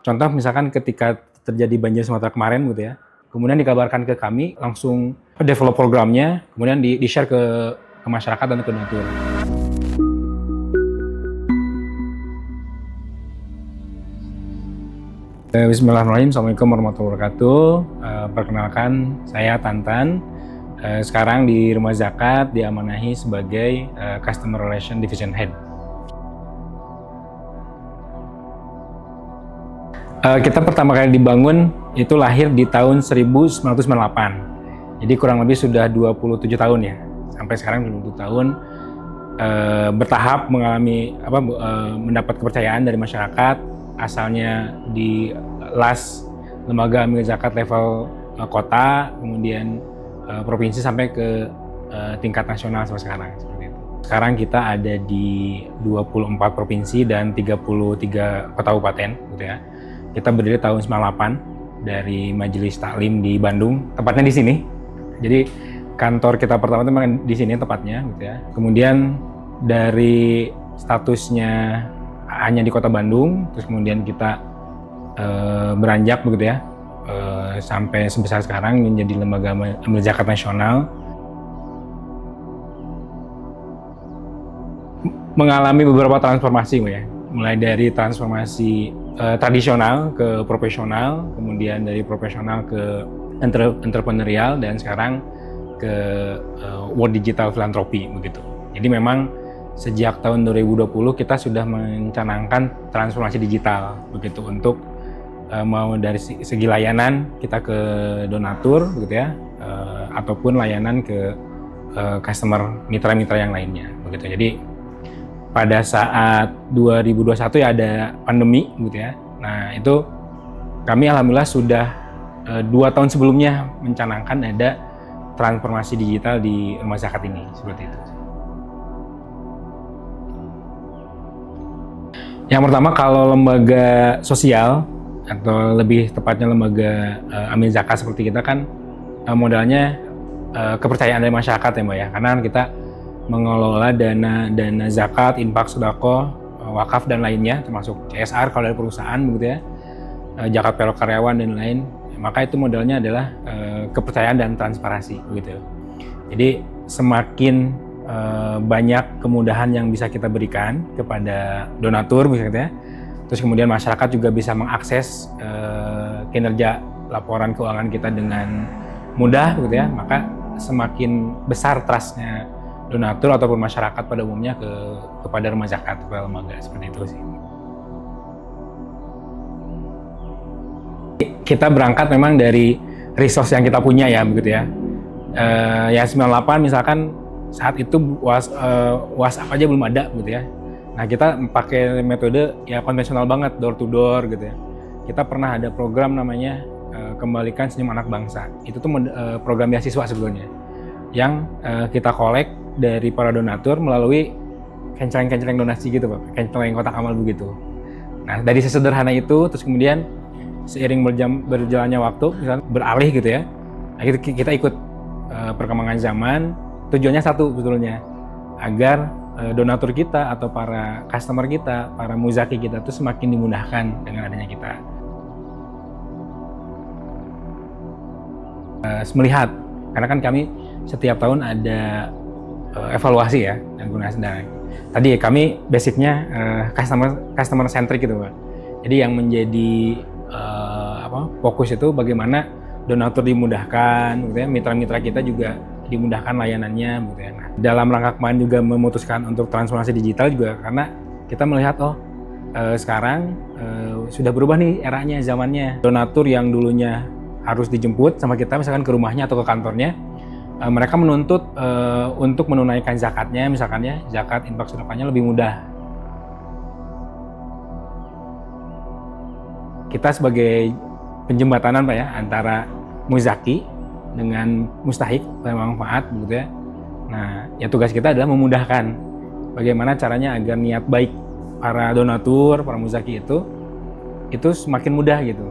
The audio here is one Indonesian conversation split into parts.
Contoh misalkan ketika terjadi banjir Sumatera kemarin gitu ya, kemudian dikabarkan ke kami, langsung develop programnya, kemudian di-share ke masyarakat dan ke donatur. Bismillahirrahmanirrahim. Assalamualaikum warahmatullahi wabarakatuh. Perkenalkan, saya Tantan. Sekarang di Rumah Zakat diamanahi sebagai Customer Relation Division Head. Kita pertama kali dibangun itu lahir di tahun 1998. Jadi kurang lebih sudah 27 tahun ya. Sampai sekarang 27 tahun bertahap mendapat kepercayaan dari masyarakat. Asalnya di LAS, lembaga amil zakat level kota, kemudian provinsi sampai ke tingkat nasional sampai sekarang seperti itu. Sekarang kita ada di 24 provinsi dan 33 kota kabupaten gitu ya. Kita berdiri tahun 98 dari Majelis Taklim di Bandung, tepatnya di sini. Jadi kantor kita pertama itu memang di sini tepatnya gitu ya. Kemudian dari statusnya hanya di Kota Bandung, terus kemudian kita beranjak begitu ya, sampai sebesar sekarang menjadi lembaga amil zakat nasional. Mengalami beberapa transformasi ya, mulai dari transformasi tradisional ke profesional, kemudian dari profesional ke entrepreneurial, dan sekarang ke World Digital Philanthropy begitu. Jadi memang sejak tahun 2020 kita sudah mencanangkan transformasi digital begitu, untuk mau dari segi layanan kita ke donatur begitu ya, ataupun layanan ke customer mitra-mitra yang lainnya begitu. Jadi pada saat 2021 ya ada pandemi gitu ya. Nah itu kami alhamdulillah sudah 2 tahun sebelumnya mencanangkan ada transformasi digital di Rumah Zakat ini seperti itu. Yang pertama, kalau lembaga sosial atau lebih tepatnya lembaga amil zakat seperti kita kan modalnya kepercayaan dari masyarakat ya Mbak ya, karena kita mengelola dana zakat, infak, sedekah, wakaf dan lainnya, termasuk CSR kalau dari perusahaan begitu ya, zakat payroll karyawan dan lain, maka itu modalnya adalah kepercayaan dan transparansi begitu. Jadi semakin banyak kemudahan yang bisa kita berikan kepada donatur misalnya, terus kemudian masyarakat juga bisa mengakses kinerja laporan keuangan kita dengan mudah gitu ya, maka semakin besar trust-nya donatur ataupun masyarakat pada umumnya kepada Rumah Zakat, kepada lembaga seperti itu sih. Kita berangkat memang dari resource yang kita punya ya begitu ya. Ya 98 misalkan saat itu WhatsApp aja belum ada gitu ya. Nah kita pakai metode ya konvensional banget, door to door gitu ya. Kita pernah ada program namanya Kembalikan Senyum Anak Bangsa. Itu tuh program beasiswa sebetulnya, yang kita kolek dari para donatur melalui kenceleng-kenceleng donasi gitu Pak, kenceleng kotak amal begitu. Nah dari sesederhana itu, terus kemudian seiring berjalannya waktu, misalnya beralih gitu ya, nah, kita ikut perkembangan zaman. Tujuannya satu sebetulnya, agar donatur kita atau para customer kita, para muzaki kita tuh semakin dimudahkan dengan adanya kita. Melihat, karena kan kami setiap tahun ada evaluasi ya dan gunanya sedang. Tadi kami basicnya customer centric gitu Pak. Jadi yang menjadi fokus itu bagaimana donatur dimudahkan, gitu ya, mitra-mitra kita juga dimudahkan layanannya gitu ya. Nah, dalam rangka kemarin juga memutuskan untuk transformasi digital juga karena kita melihat sekarang sudah berubah nih eranya, zamannya. Donatur yang dulunya harus dijemput sama kita misalkan ke rumahnya atau ke kantornya, mereka menuntut untuk menunaikan zakatnya misalkan ya, zakat, infak, sedekahnya lebih mudah. Kita sebagai penjembatanan Pak ya antara muzaki dengan mustahik bermanfaat begitu ya. Nah, ya tugas kita adalah memudahkan bagaimana caranya agar niat baik para donatur, para muzaki itu semakin mudah gitu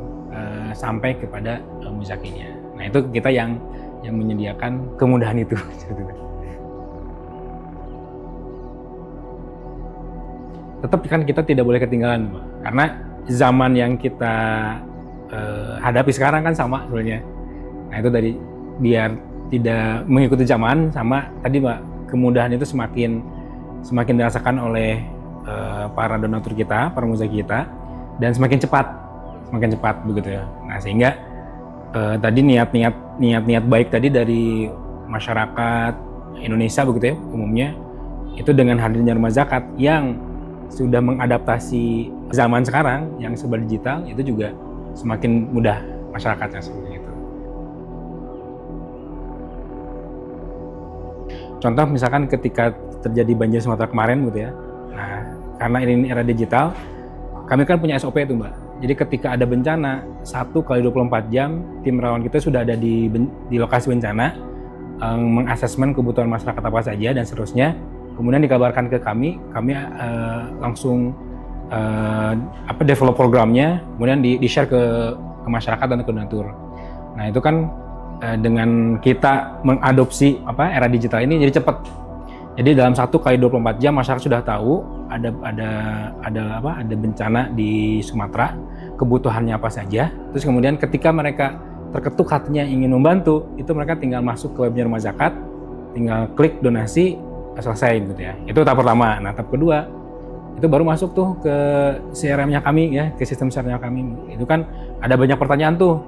sampai kepada muzakinya. Nah, itu kita yang menyediakan kemudahan itu. Tetap kan kita tidak boleh ketinggalan Pak, karena zaman yang kita hadapi sekarang kan sama sebenarnya. Nah itu dari biar tidak mengikuti zaman, sama tadi Mbak, kemudahan itu semakin dirasakan oleh para donatur kita, para muzaki kita, dan semakin cepat begitu ya. Nah sehingga tadi niat baik tadi dari masyarakat Indonesia begitu ya umumnya, itu dengan hadirnya rumah zakat yang sudah mengadaptasi zaman sekarang yang serba digital, itu juga semakin mudah masyarakatnya seperti itu. Contoh misalkan ketika terjadi banjir Sumatera kemarin gitu ya. Nah, karena ini era digital, kami kan punya SOP itu Mbak. Jadi ketika ada bencana, 1x24 jam tim relawan kita sudah ada di lokasi bencana, mengasesmen kebutuhan masyarakat apa saja dan seterusnya. Kemudian dikabarkan ke kami langsung develop programnya, kemudian di-share ke masyarakat dan ke donatur. Nah itu kan dengan kita mengadopsi era digital ini jadi cepat. Jadi dalam 1x24 jam masyarakat sudah tahu ada bencana di Sumatera, kebutuhannya apa saja. Terus kemudian ketika mereka terketuk hatinya ingin membantu, itu mereka tinggal masuk ke webnya Rumah Zakat, tinggal klik donasi, selesai gitu ya. Itu tahap pertama. Nah tahap kedua itu baru masuk tuh ke CRM-nya kami ya, ke sistem CRM-nya kami. Itu kan ada banyak pertanyaan tuh.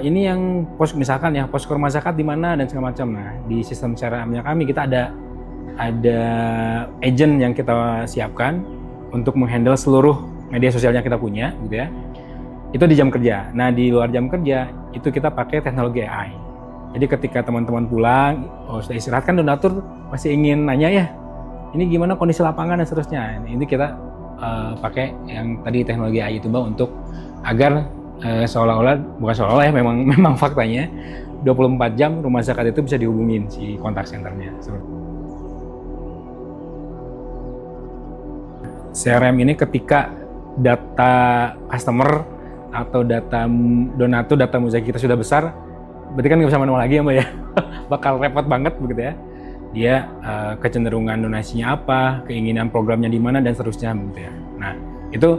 Ini yang misalkan ya posko Rumah Zakat di mana dan segala macam. Nah di sistem CRM-nya kami kita ada agent yang kita siapkan untuk menghandle seluruh media sosialnya kita punya gitu ya. Itu di jam kerja. Nah di luar jam kerja itu kita pakai teknologi AI. Jadi ketika teman-teman pulang, sudah istirahat kan donatur masih ingin nanya ya, ini gimana kondisi lapangan dan seterusnya. Ini kita pakai yang tadi teknologi AI itu Mbak, untuk agar bukan seolah-olah ya, memang faktanya 24 jam Rumah Zakat itu bisa dihubungin si kontak centernya. CRM ini ketika data customer atau data donatur, data muzaki kita sudah besar, berarti kan nggak bisa manual lagi ya Mbak ya. Bakal repot banget begitu ya. Dia kecenderungan donasinya apa, keinginan programnya di mana dan seterusnya gitu ya. Nah itu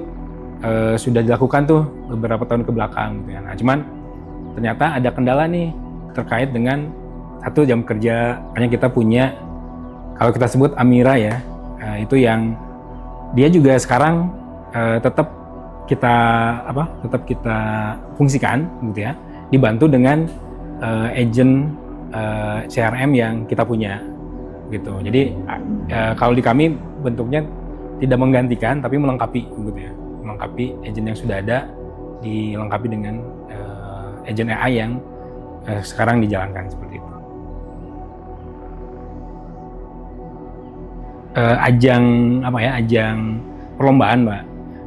sudah dilakukan tuh beberapa tahun ke belakang gitu ya. Nah cuman ternyata ada kendala nih terkait dengan satu jam kerja. Makanya kita punya, kalau kita sebut Amira ya, itu yang dia juga sekarang tetap kita fungsikan gitu ya, dibantu dengan agent CRM yang kita punya gitu. Jadi kalau di kami bentuknya tidak menggantikan tapi melengkapi gitu ya, melengkapi agent yang sudah ada, dilengkapi dengan agent AI yang sekarang dijalankan seperti itu. Ajang perlombaan Mbak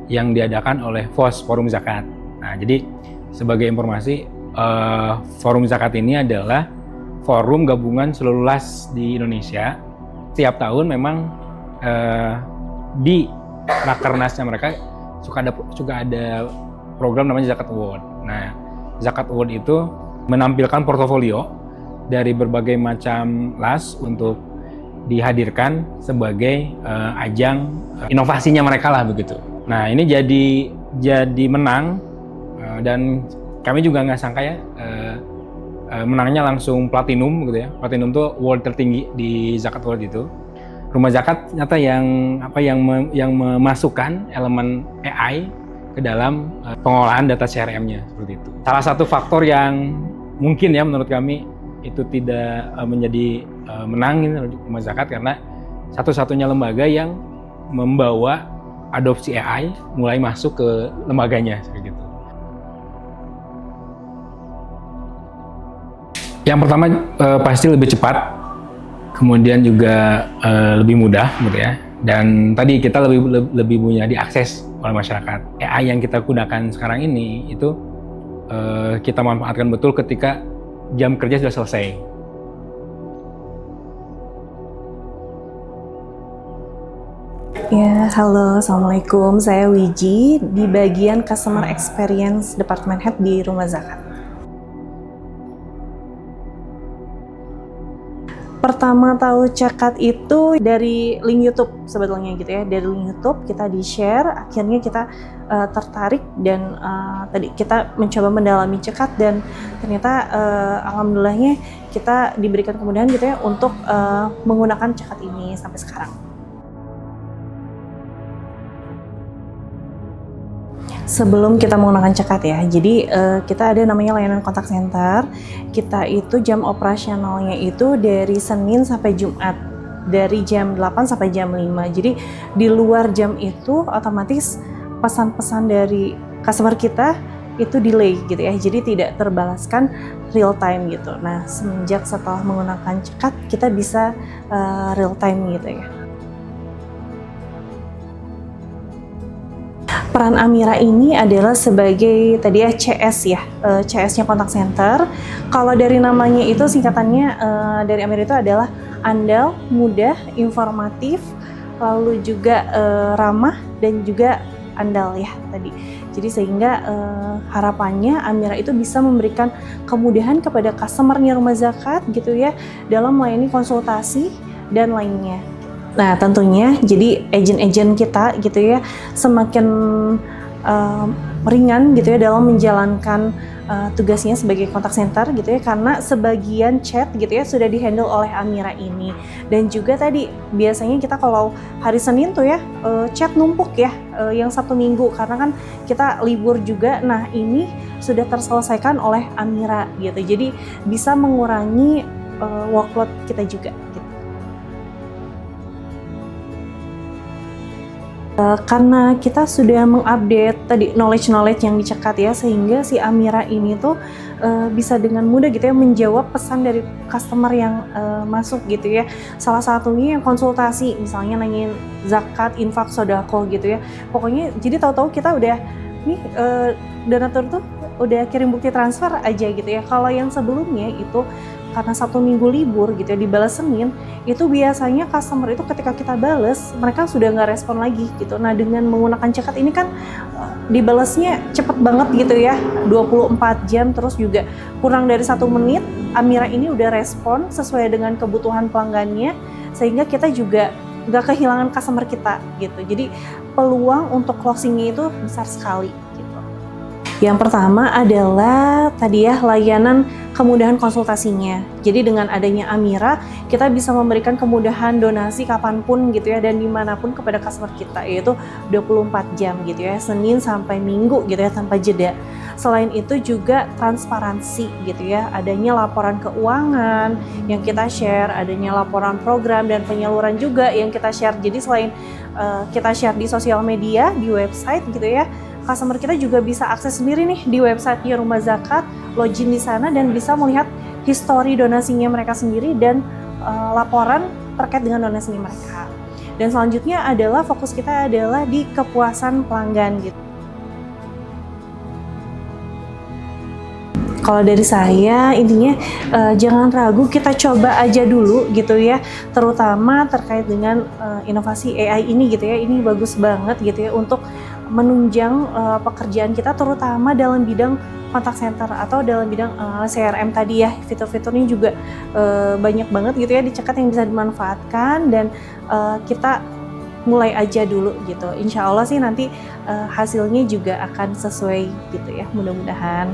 yang diadakan oleh FOS, Forum Zakat. Nah jadi sebagai informasi, Forum Zakat ini adalah forum gabungan seluruh las di Indonesia. Setiap tahun memang di rakernasnya mereka suka ada program namanya Zakat Award. Nah Zakat Award itu menampilkan portofolio dari berbagai macam las untuk dihadirkan sebagai ajang inovasinya mereka lah begitu. Nah ini jadi menang, dan kami juga nggak sangka ya menangnya langsung platinum gitu ya. Platinum itu award tertinggi di Zakat Award itu. Rumah Zakat nyata yang memasukkan elemen AI ke dalam pengolahan data CRM-nya seperti itu. Salah satu faktor yang mungkin ya menurut kami itu tidak menjadi menangin Rumah Zakat karena satu-satunya lembaga yang membawa adopsi AI mulai masuk ke lembaganya seperti itu. Yang pertama pasti lebih cepat, kemudian juga lebih mudah gitu ya. Dan tadi kita lebih punya diakses oleh masyarakat. AI yang kita gunakan sekarang ini itu kita manfaatkan betul ketika jam kerja sudah selesai. Ya, halo, Assalamualaikum. Saya Wiji di bagian Customer Experience Department Head di Rumah Zakat. Pertama tahu Cekat itu dari link YouTube sebetulnya gitu ya. Dari link YouTube kita di-share, akhirnya kita tertarik dan tadi kita mencoba mendalami Cekat dan ternyata alhamdulillahnya kita diberikan kemudahan gitu ya untuk menggunakan Cekat ini sampai sekarang. Sebelum kita menggunakan Cekat ya, jadi kita ada namanya layanan kontak center. Kita itu jam operasionalnya itu dari Senin sampai Jumat, dari jam 8 sampai jam 5. Jadi di luar jam itu otomatis pesan-pesan dari customer kita itu delay gitu ya, jadi tidak terbalaskan real time gitu. Nah, semenjak setelah menggunakan Cekat, kita bisa real time gitu ya. Peran Amira ini adalah sebagai tadi ya CS ya, CS-nya kontak center. Kalau dari namanya itu singkatannya dari Amira itu adalah andal, mudah, informatif, lalu juga ramah dan juga andal ya tadi. Jadi sehingga harapannya Amira itu bisa memberikan kemudahan kepada customer-nya Rumah Zakat gitu ya dalam melayani konsultasi dan lainnya. Nah tentunya jadi agent-agent kita gitu ya semakin ringan gitu ya dalam menjalankan tugasnya sebagai kontak center gitu ya, karena sebagian chat gitu ya sudah dihandle oleh Amira ini. Dan juga tadi biasanya kita kalau hari Senin tuh ya chat numpuk ya yang Sabtu Minggu karena kan kita libur juga. Nah ini sudah terselesaikan oleh Amira gitu, jadi bisa mengurangi workload kita juga gitu. Karena kita sudah mengupdate tadi knowledge yang dicekat ya, sehingga si Amira ini tuh bisa dengan mudah gitu ya menjawab pesan dari customer yang masuk gitu ya. Salah satunya yang konsultasi, misalnya nanyain zakat, infak, sodako gitu ya. Pokoknya jadi tahu-tahu kita udah nih donatur tuh udah kirim bukti transfer aja gitu ya. Kalau yang sebelumnya itu karena Sabtu Minggu libur gitu ya, dibalas Senin, itu biasanya customer itu ketika kita balas mereka sudah nggak respon lagi gitu. Nah dengan menggunakan Cekat ini kan dibalasnya cepet banget gitu ya, 24 jam, terus juga kurang dari 1 menit Amira ini udah respon sesuai dengan kebutuhan pelanggannya, sehingga kita juga nggak kehilangan customer kita gitu. Jadi peluang untuk closingnya itu besar sekali gitu. Yang pertama adalah tadi ya layanan kemudahan konsultasinya. Jadi dengan adanya Amira, kita bisa memberikan kemudahan donasi kapanpun gitu ya dan dimanapun kepada customer kita, yaitu 24 jam gitu ya, Senin sampai Minggu gitu ya tanpa jeda. Selain itu juga transparansi gitu ya, adanya laporan keuangan yang kita share, adanya laporan program dan penyaluran juga yang kita share. Jadi selain kita share di sosial media, di website gitu ya, customer kita juga bisa akses sendiri nih di websitenya Rumah Zakat, login di sana dan bisa melihat histori donasinya mereka sendiri dan laporan terkait dengan donasinya mereka. Dan selanjutnya adalah fokus kita adalah di kepuasan pelanggan gitu. Kalau dari saya intinya jangan ragu, kita coba aja dulu gitu ya, terutama terkait dengan inovasi AI ini gitu ya. Ini bagus banget gitu ya untuk menunjang pekerjaan kita, terutama dalam bidang kontak center atau dalam bidang CRM tadi ya. Fitur-fiturnya juga banyak banget gitu ya di Cekat yang bisa dimanfaatkan, dan kita mulai aja dulu gitu. Insya Allah sih nanti hasilnya juga akan sesuai gitu ya, mudah-mudahan.